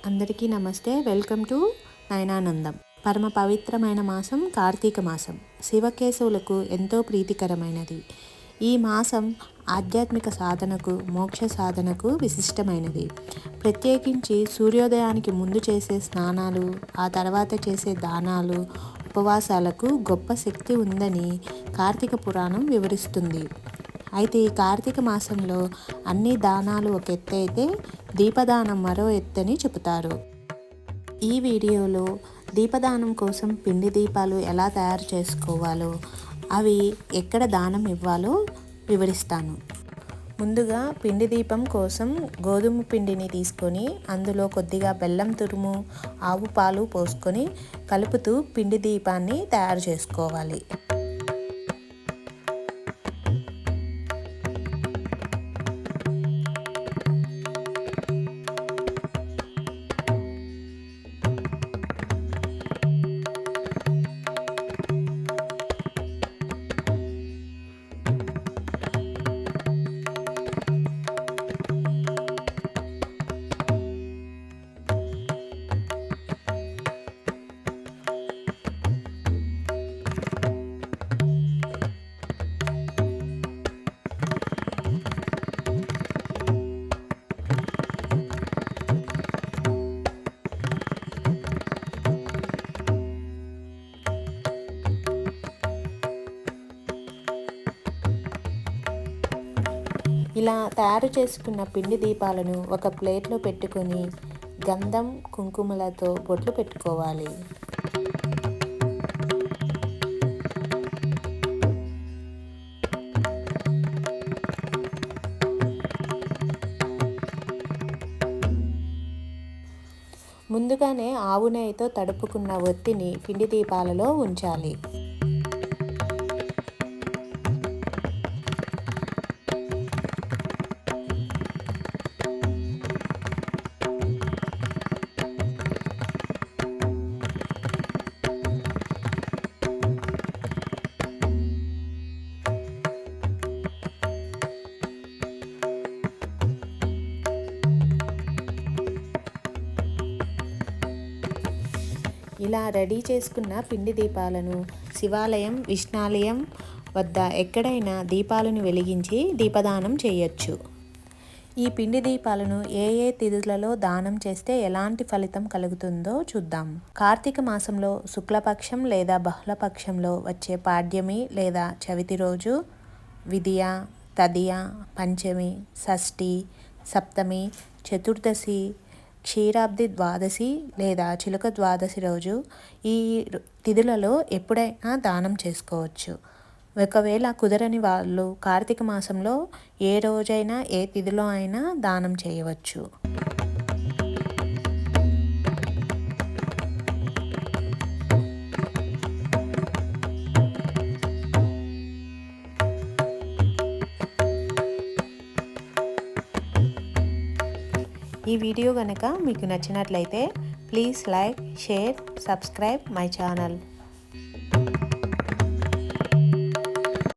అందరికీ నమస్తే. Welcome to Nayanandam. పరమ పవిత్రమైన మాసం కార్తీక మాసం శివకేశవులకు ఎంతో ప్రీతికరమైనది. ఈ మాసం ఆధ్యాత్మిక సాధనకు, మోక్ష సాధనకు విశిష్టమైనది. ప్రత్యేకించి సూర్యోదయానికి ముందు చేసే స్నానాలు, ఆ తర్వాత చేసే దానాలు, ఉపవాసాలకు గొప్ప శక్తి ఉందని కార్తీక పురాణం వివరిస్తుంది. అయితే ఈ కార్తీక మాసంలో అన్ని దానాలు ఒక ఎత్తు అయితే దీపదానం మరో ఎత్తని చెబుతారు. ఈ వీడియోలో దీపదానం కోసం పిండి దీపాలు ఎలా తయారు చేసుకోవాలో, అవి ఎక్కడ దానం ఇవ్వాలో వివరిస్తాను. ముందుగా పిండి దీపం కోసం గోధుమ పిండిని తీసుకొని అందులో కొద్దిగా బెల్లం తురుము, ఆవు పాలు పోసుకొని కలుపుతూ పిండి దీపాన్ని తయారు చేసుకోవాలి. ఇలా తయారు చేసుకున్న పిండి దీపాలను ఒక ప్లేట్లో పెట్టుకొని గంధం, కుంకుమలతో బొట్లు పెట్టుకోవాలి. ముందుగానే ఆవు నెయ్యితో తడుపుకున్న ఒత్తిని పిండి దీపాలలో ఉంచాలి. ఇలా రెడీ చేసుకున్న పిండి దీపాలను శివాలయం, విష్ణాలయం వద్ద ఎక్కడైనా దీపాలను వెలిగించి దీపదానం చేయొచ్చు. ఈ పిండి దీపాలను ఏ తిథులలో దానం చేస్తే ఎలాంటి ఫలితం కలుగుతుందో చూద్దాం. కార్తీక మాసంలో శుక్లపక్షం లేదా బహుళపక్షంలో వచ్చే పాడ్యమి లేదా చవితి రోజు, విదియ, తదియ, పంచమి, షష్ఠి, సప్తమి, చతుర్దశి, క్షీరాబ్ది ద్వాదశి లేదా చిలుక ద్వాదశి రోజు ఈ తిథులలో ఎప్పుడైనా దానం చేసుకోవచ్చు. ఒకవేళ కుదరని వాళ్ళు కార్తీక మాసంలో ఏ రోజైనా ఏ తిథిలో అయినా దానం చేయవచ్చు. ఈ వీడియో కనుక మీకు నచ్చినట్లయితే please like, share, subscribe my channel.